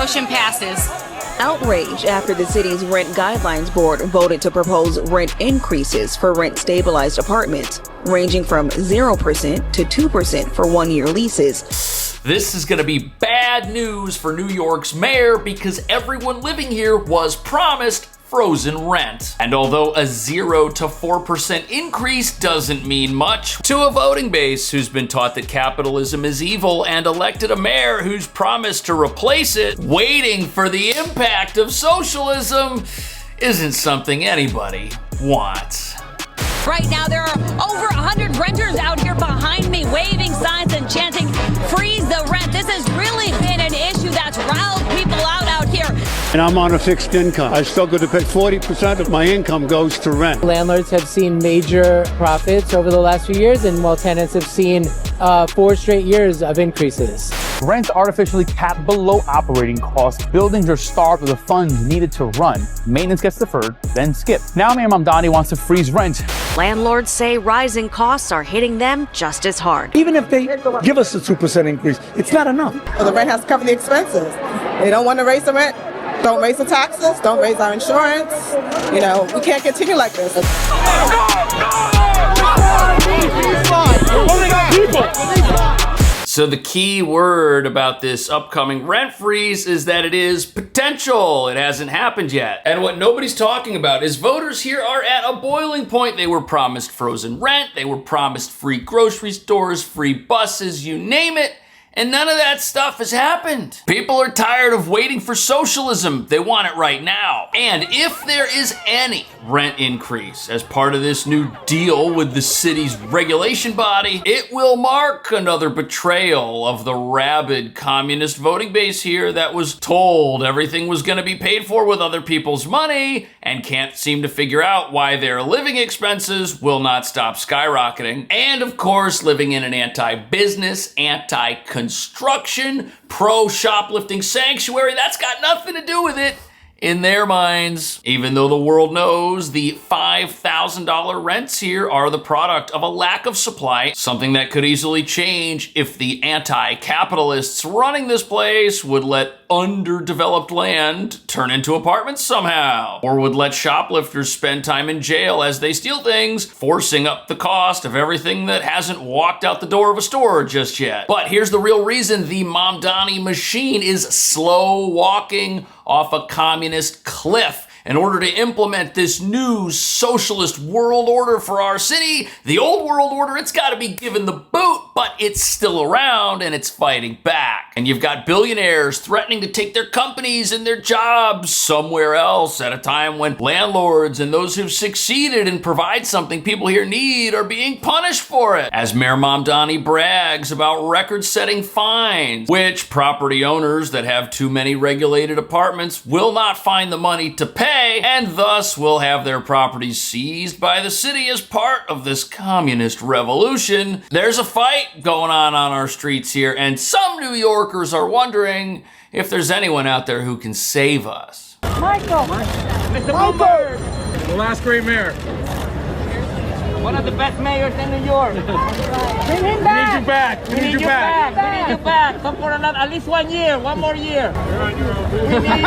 motion passes. Outrage after the city's Rent Guidelines Board voted to propose rent increases for rent-stabilized apartments, ranging from 0% to 2% for one-year leases. This is going to be bad news for New York's mayor because everyone living here was promised frozen rent. And although a 0 to 4% increase doesn't mean much to a voting base who's been taught that capitalism is evil and elected a mayor who's promised to replace it, waiting for the impact of socialism isn't something anybody wants. Right now, there are over 100 renters out here behind me waving signs and chanting, "Freeze the rent." This has really been an issue that's riled people out here. And I'm on a fixed income. I still got to pay 40% of my income goes to rent. Landlords have seen major profits over the last few years, and while tenants have seen 4 straight years of increases. Rent's artificially capped below operating costs. Buildings are starved of the funds needed to run. Maintenance gets deferred, then skipped. Now Mayor Mamdani wants to freeze rent. Landlords say rising costs are hitting them just as hard. Even if they give us a 2% increase, it's not enough. Well, the rent has to cover the expenses. They don't want to raise the rent. Don't raise the taxes. Don't raise our insurance. You know, we can't continue like this. So the key word about this upcoming rent freeze is that it is potential. It hasn't happened yet. And what nobody's talking about is voters here are at a boiling point. They were promised frozen rent. They were promised free grocery stores, free buses, you name it. And none of that stuff has happened. People are tired of waiting for socialism. They want it right now. And if there is any rent increase as part of this new deal with the city's regulation body, it will mark another betrayal of the rabid communist voting base here that was told everything was going to be paid for with other people's money and can't seem to figure out why their living expenses will not stop skyrocketing. And of course, living in an anti-business, anti-construction, pro-shoplifting sanctuary, that's got nothing to do with it in their minds, even though the world knows the $5,000 rents here are the product of a lack of supply, something that could easily change if the anti-capitalists running this place would let underdeveloped land turn into apartments somehow, or would let shoplifters spend time in jail as they steal things, forcing up the cost of everything that hasn't walked out the door of a store just yet. But here's the real reason the Mamdani machine is slow walking off a communist cliff. In order to implement this new socialist world order for our city, the old world order, it's got to be given the boot, but it's still around and it's fighting back. And you've got billionaires threatening to take their companies and their jobs somewhere else at a time when landlords and those who've succeeded and provide something people here need are being punished for it. As Mayor Mamdani brags about record-setting fines, which property owners that have too many regulated apartments will not find the money to pay, and thus will have their properties seized by the city as part of this communist revolution. There's a fight going on our streets here, and some New Yorkers are wondering if there's anyone out there who can save us. Michael! Mr. Bloomberg! The last great mayor. One of the best mayors in New York. Bring him back. We need you back. We need you back. Come for at least 1 year. One more year. We need you.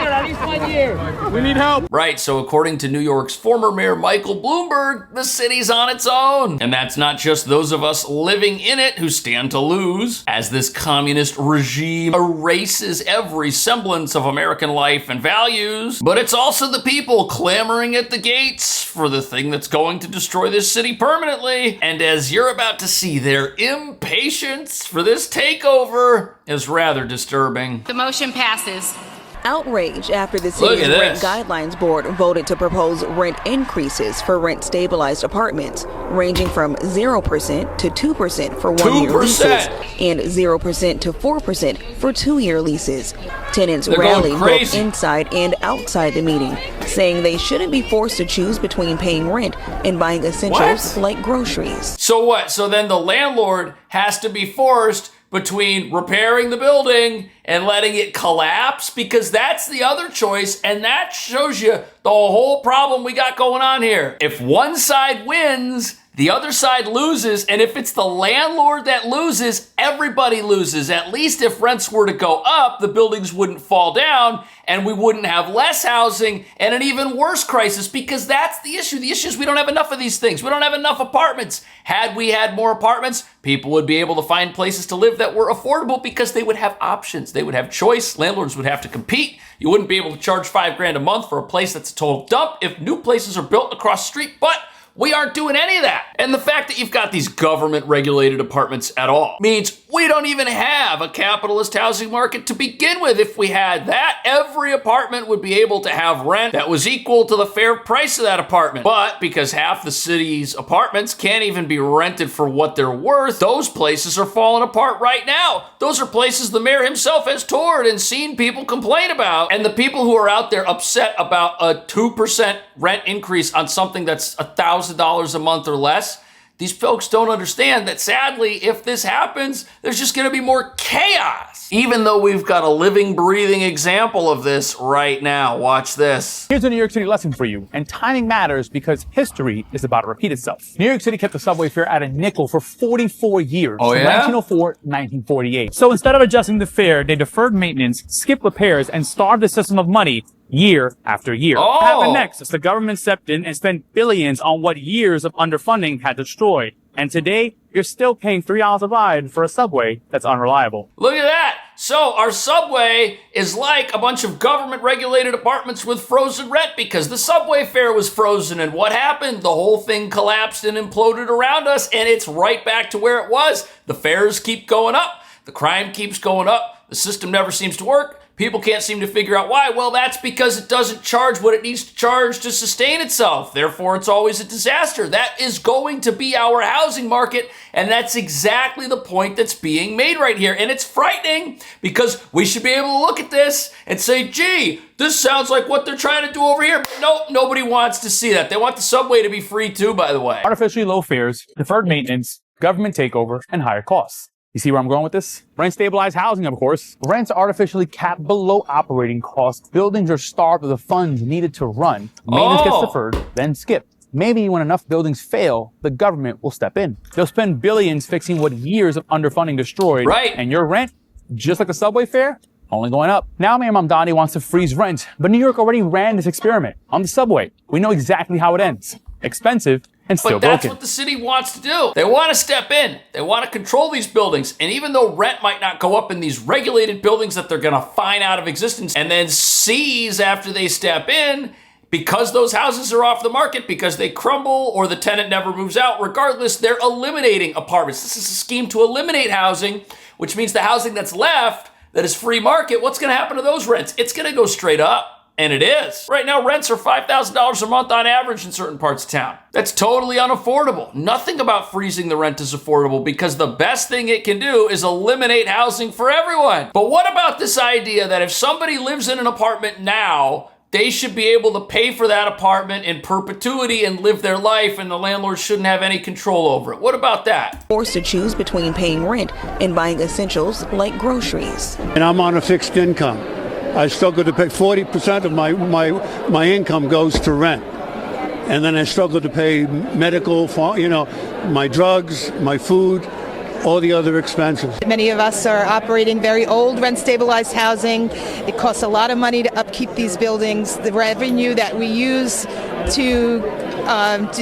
At least 1 year. We need help. Right, so according to New York's former mayor Michael Bloomberg, the city's on its own. And that's not just those of us living in it who stand to lose, as this communist regime erases every semblance of American life and values, but it's also the people clamoring at the gates for the thing that's going to destroy this city permanently. And as you're about to see, their impatience for this takeover is rather disturbing. The motion passes. Outrage after the city's Rent Guidelines Board voted to propose rent increases for rent-stabilized apartments, ranging from 0% to 2% for one-year leases and 0% to 4% for two-year leases. Tenants rallied both inside and outside the meeting, saying they shouldn't be forced to choose between paying rent and buying essentials like groceries. So what? So then the landlord has to be forced between repairing the building and letting it collapse? Because that's the other choice, and that shows you the whole problem we got going on here. If one side wins, the other side loses, and if it's the landlord that loses, everybody loses. At least if rents were to go up, the buildings wouldn't fall down, and we wouldn't have less housing and an even worse crisis, because that's the issue. The issue is we don't have enough of these things. We don't have enough apartments. Had we had more apartments, people would be able to find places to live that were affordable because they would have options. They would have choice. Landlords would have to compete. You wouldn't be able to charge $5,000 a month for a place that's a total dump if new places are built across the street, but we aren't doing any of that. And the fact that you've got these government-regulated apartments at all means we don't even have a capitalist housing market to begin with. If we had that, every apartment would be able to have rent that was equal to the fair price of that apartment. But because half the city's apartments can't even be rented for what they're worth, those places are falling apart right now. Those are places the mayor himself has toured and seen people complain about. And the people who are out there upset about a 2% rent increase on something that's $1,000 a month or less, these folks don't understand that sadly, if this happens, there's just gonna be more chaos. Even though we've got a living, breathing example of this right now. Watch this. Here's a New York City lesson for you. And timing matters because history is about to repeat itself. New York City kept the subway fare at a nickel for 44 years. Oh, from yeah? 1904 to 1948. So instead of adjusting the fare, they deferred maintenance, skipped repairs, and starved the system of money year after year. Oh. What happened next is the government stepped in and spent billions on what years of underfunding had destroyed. And today, you're still paying $3 a ride for a subway that's unreliable. Look at that. So our subway is like a bunch of government-regulated apartments with frozen rent because the subway fare was frozen. And what happened? The whole thing collapsed and imploded around us, and it's right back to where it was. The fares keep going up. The crime keeps going up. The system never seems to work. People can't seem to figure out why. Well, that's because it doesn't charge what it needs to charge to sustain itself. Therefore, it's always a disaster. That is going to be our housing market, and that's exactly the point that's being made right here. And it's frightening because we should be able to look at this and say, gee, this sounds like what they're trying to do over here. But nope, nobody wants to see that. They want the subway to be free too, by the way. Artificially low fares, deferred maintenance, government takeover, and higher costs. You see where I'm going with this? Rent-stabilized housing, of course. Rents are artificially capped below operating costs. Buildings are starved of the funds needed to run. Maintenance gets deferred, then skipped. Maybe when enough buildings fail, the government will step in. They'll spend billions fixing what years of underfunding destroyed. Right. And your rent, just like the subway fare, only going up. Now Mayor Mamdani wants to freeze rent, but New York already ran this experiment on the subway. We know exactly how it ends. Expensive and still broken. But that's what the city wants to do. They want to step in. They want to control these buildings. And even though rent might not go up in these regulated buildings that they're going to fine out of existence and then seize after they step in, because those houses are off the market, because they crumble or the tenant never moves out, regardless, they're eliminating apartments. This is a scheme to eliminate housing, which means the housing that's left that is free market, what's going to happen to those rents? It's going to go straight up. And it is. Right now, rents are $5,000 a month on average in certain parts of town. That's totally unaffordable. Nothing about freezing the rent is affordable because the best thing it can do is eliminate housing for everyone. But what about this idea that if somebody lives in an apartment now, they should be able to pay for that apartment in perpetuity and live their life, and the landlord shouldn't have any control over it? What about that? Forced to choose between paying rent and buying essentials like groceries. And I'm on a fixed income. I struggle to pay 40% of my income goes to rent. And then I struggle to pay medical, my drugs, my food, all the other expenses. Many of us are operating very old rent-stabilized housing. It costs a lot of money to upkeep these buildings. The revenue that we use to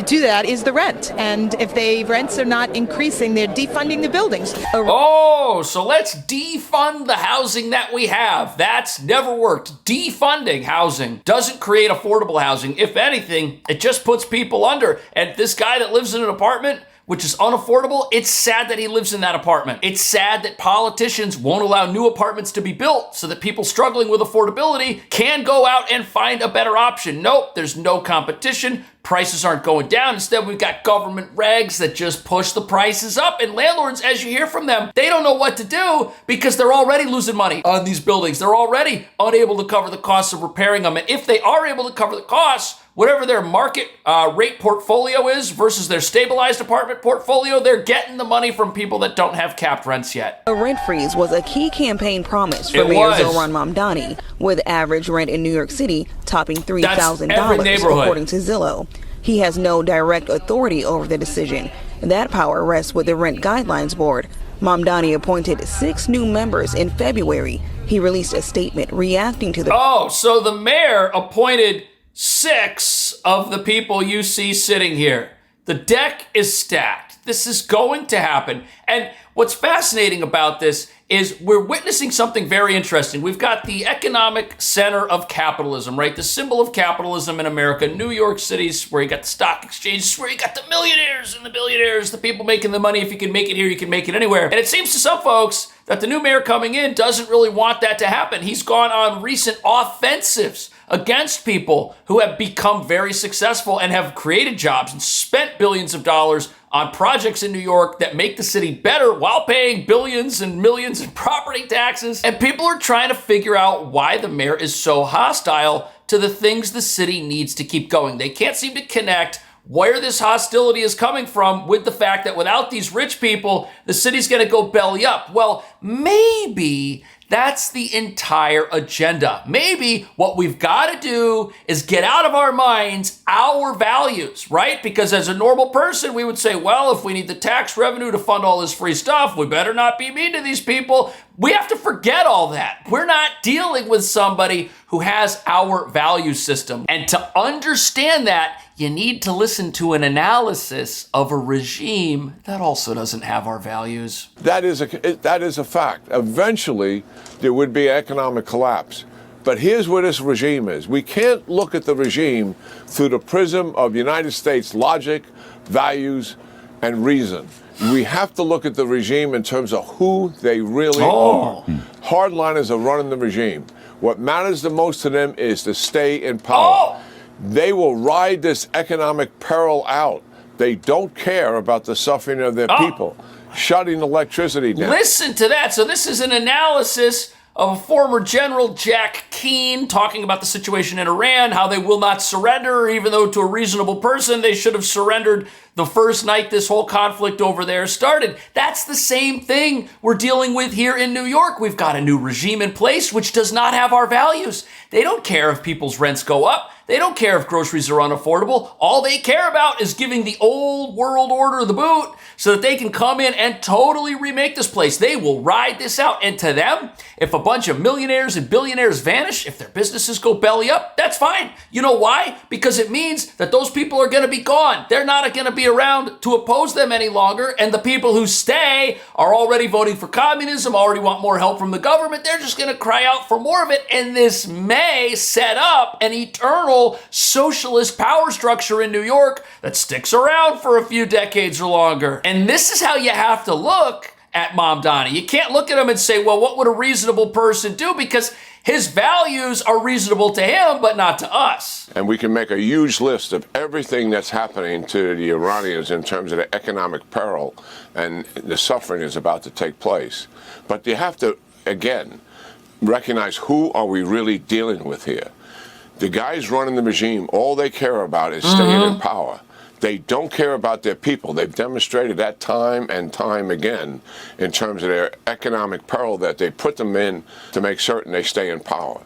do that is the rent. And if the rents are not increasing, they're defunding the buildings. Oh, so let's defund the housing that we have. That's never worked. Defunding housing doesn't create affordable housing. If anything, it just puts people under. And this guy that lives in an apartment, which is unaffordable, it's sad that he lives in that apartment. It's sad that politicians won't allow new apartments to be built so that people struggling with affordability can go out and find a better option. Nope, there's no competition. prices aren't going down. Instead, we've got government regs that just push the prices up. And landlords, as you hear from them, they don't know what to do because they're already losing money on these buildings. They're already unable to cover the costs of repairing them. And if they are able to cover the costs, whatever their market rate portfolio is versus their stabilized apartment portfolio, they're getting the money from people that don't have capped rents yet. A rent freeze was a key campaign promise for Mayor Zohran Mamdani, with average rent in New York City topping $3,000, according to Zillow. He has no direct authority over the decision. That power rests with the Rent Guidelines Board. Mamdani appointed 6 new members in February. He released a statement reacting to the... Oh, so the mayor appointed 6 of the people you see sitting here. The deck is stacked. This is going to happen. And what's fascinating about this is we're witnessing something very interesting. We've got the economic center of capitalism, right? The symbol of capitalism in America, New York City's where you got the stock exchanges, where you got the millionaires and the billionaires, the people making the money. If you can make it here, you can make it anywhere. And it seems to some folks that the new mayor coming in doesn't really want that to happen. He's gone on recent offensives against people who have become very successful and have created jobs and spent billions of dollars on projects in New York that make the city better while paying billions and millions in property taxes. And people are trying to figure out why the mayor is so hostile to the things the city needs to keep going. They can't seem to connect where this hostility is coming from with the fact that without these rich people, the city's going to go belly up. Well, maybe that's the entire agenda. Maybe what we've got to do is get out of our minds our values, right? Because as a normal person, we would say, well, if we need the tax revenue to fund all this free stuff, we better not be mean to these people. We have to forget all that. We're not dealing with somebody who has our value system. And to understand that, you need to listen to an analysis of a regime that also doesn't have our values. That is a fact. Eventually, there would be economic collapse. But here's where this regime is. We can't look at the regime through the prism of United States logic, values, and reason. We have to look at the regime in terms of who they really are. Hardliners are running the regime. What matters the most to them is to stay in power. They will ride this economic peril out. They don't care about the suffering of their people. Shutting electricity down. Listen to that. So this is an analysis of a former General Jack Keane talking about the situation in Iran, how they will not surrender, even though to a reasonable person, they should have surrendered the first night this whole conflict over there started. That's the same thing we're dealing with here in New York. We've got a new regime in place which does not have our values. They don't care if people's rents go up. They don't care if groceries are unaffordable. All they care about is giving the old world order the boot so that they can come in and totally remake this place. They will ride this out. And to them, if a bunch of millionaires and billionaires vanish, if their businesses go belly up, that's fine. You know why? Because it means that those people are going to be gone. They're not going to be around to oppose them any longer. And the people who stay are already voting for communism, already want more help from the government. They're just going to cry out for more of it. And this may set up an eternal socialist power structure in New York that sticks around for a few decades or longer. And this is how you have to look at Mamdani. You can't look at him and say, well, what would a reasonable person do? Because his values are reasonable to him, but not to us. And we can make a huge list of everything that's happening to the Iranians in terms of the economic peril and the suffering is about to take place. But you have to, again, recognize who are we really dealing with here. The guys running the regime, all they care about is staying in power. They don't care about their people. They've demonstrated that time and time again in terms of their economic peril that they put them in to make certain they stay in power.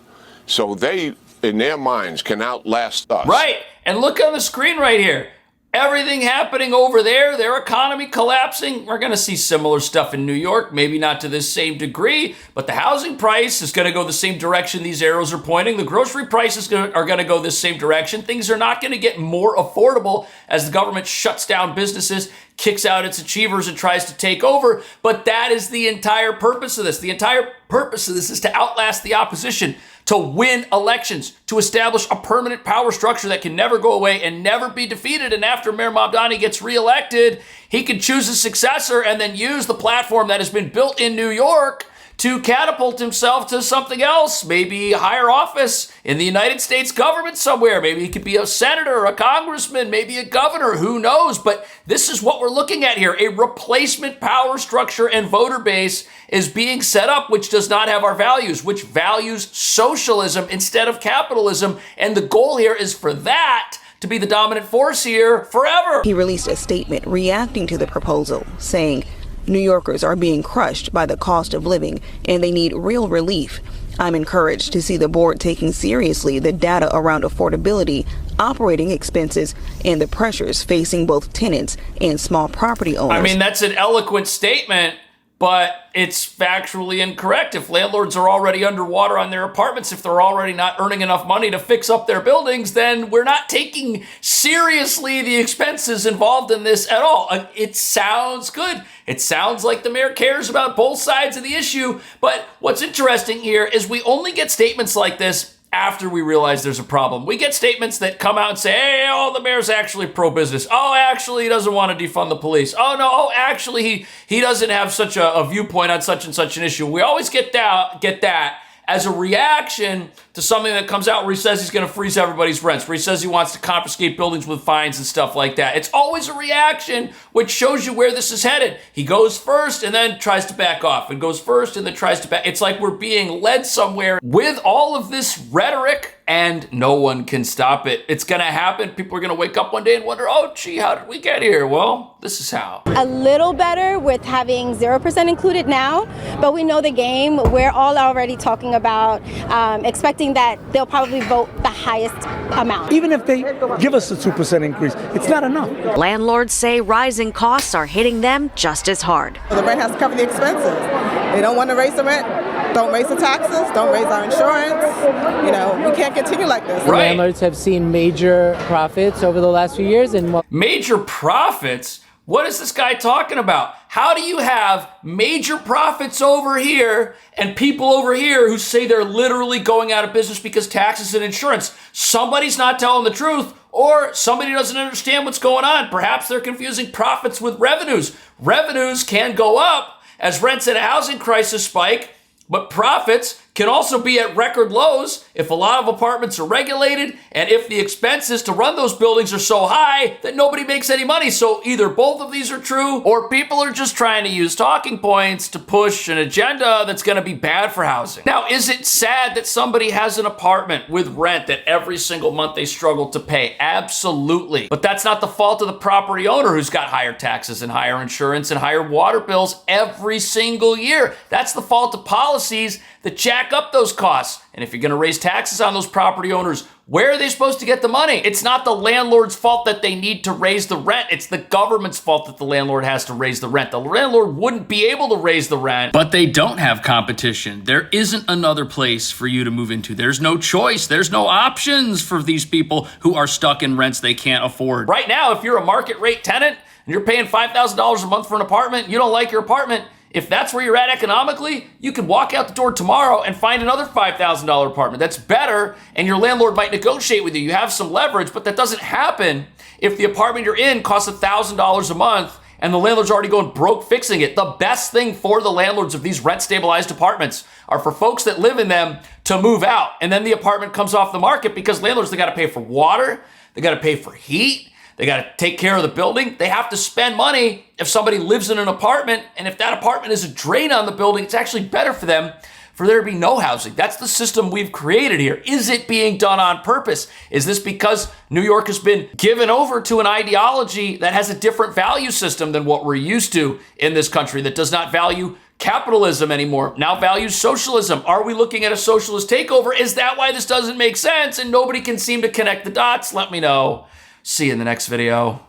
So they, in their minds, can outlast us. Right. And look on the screen right here. Everything happening over there, their economy collapsing. We're going to see similar stuff in New York, maybe not to this same degree, but the housing price is going to go the same direction these arrows are pointing. The grocery prices are going to go this same direction. Things are not going to get more affordable as the government shuts down businesses, kicks out its achievers, and tries to take over. But that is the entire purpose of this. The entire purpose of this is to outlast the opposition, to win elections, to establish a permanent power structure that can never go away and never be defeated. And after Mayor Mamdani gets reelected, he can choose a successor and then use the platform that has been built in New York to catapult himself to something else, maybe higher office in the United States government somewhere. Maybe he could be a senator, a congressman, maybe a governor, who knows? But this is what we're looking at here. A replacement power structure and voter base is being set up, which does not have our values, which values socialism instead of capitalism. And the goal here is for that to be the dominant force here forever. He released a statement reacting to the proposal, saying, New Yorkers are being crushed by the cost of living and they need real relief. I'm encouraged to see the board taking seriously the data around affordability, operating expenses, and the pressures facing both tenants and small property owners. I mean, that's an eloquent statement, but it's factually incorrect. If landlords are already underwater on their apartments, if they're already not earning enough money to fix up their buildings, then we're not taking seriously the expenses involved in this at all. It sounds good. It sounds like the mayor cares about both sides of the issue. But what's interesting here is we only get statements like this after we realize there's a problem. We get statements that come out and say, hey, oh, the mayor's actually pro-business. Oh, actually, he doesn't want to defund the police. Oh, no, oh, actually, he doesn't have such a viewpoint on such and such an issue. We always get that as a reaction to something that comes out where he says he's going to freeze everybody's rents, where he says he wants to confiscate buildings with fines and stuff like that. It's always a reaction, which shows you where this is headed. He goes first and then tries to back off, and goes first and then tries to back. It's like we're being led somewhere with all of this rhetoric, and no one can stop it. It's going to happen. People are going to wake up one day and wonder, oh, gee, how did we get here? Well, this is how. A little better with having 0% included now, but we know the game. We're all already talking about expecting that they'll probably vote the highest amount. Even if they give us a 2% increase, it's not enough. Landlords say rising costs are hitting them just as hard. The rent has to cover the expenses. They don't want to raise the rent. Don't raise the taxes, don't raise our insurance. You know, we can't continue like this. Right. Landlords have seen major profits over the last few years. And major profits? What is this guy talking about? How do you have major profits over here and people over here who say they're literally going out of business because taxes and insurance? Somebody's not telling the truth, or somebody doesn't understand what's going on. Perhaps they're confusing profits with revenues. Revenues can go up as rents in a housing crisis spike, but profits can also be at record lows if a lot of apartments are regulated and if the expenses to run those buildings are so high that nobody makes any money. So either both of these are true, or people are just trying to use talking points to push an agenda that's going to be bad for housing. Now, is it sad that somebody has an apartment with rent that every single month they struggle to pay? Absolutely. But that's not the fault of the property owner who's got higher taxes and higher insurance and higher water bills every single year. That's the fault of policies that jack up those costs. And if you're going to raise taxes on those property owners, where are they supposed to get the money? It's not the landlord's fault that they need to raise the rent. It's the government's fault that the landlord has to raise the rent. The landlord wouldn't be able to raise the rent. But they don't have competition. There isn't another place for you to move into. There's no choice. There's no options for these people who are stuck in rents they can't afford. Right now, if you're a market rate tenant and you're paying $5,000 a month for an apartment, you don't like your apartment, if that's where you're at economically, you could walk out the door tomorrow and find another $5,000 apartment that's better, and your landlord might negotiate with you. You have some leverage, but that doesn't happen if the apartment you're in costs $1,000 a month and the landlord's already going broke fixing it. The best thing for the landlords of these rent-stabilized apartments are for folks that live in them to move out, and then the apartment comes off the market because landlords, they got to pay for water, they got to pay for heat, they got to take care of the building. They have to spend money if somebody lives in an apartment. And if that apartment is a drain on the building, it's actually better for them for there to be no housing. That's the system we've created here. Is it being done on purpose? Is this because New York has been given over to an ideology that has a different value system than what we're used to in this country, that does not value capitalism anymore, now values socialism? Are we looking at a socialist takeover? Is that why this doesn't make sense and nobody can seem to connect the dots? Let me know. See you in the next video.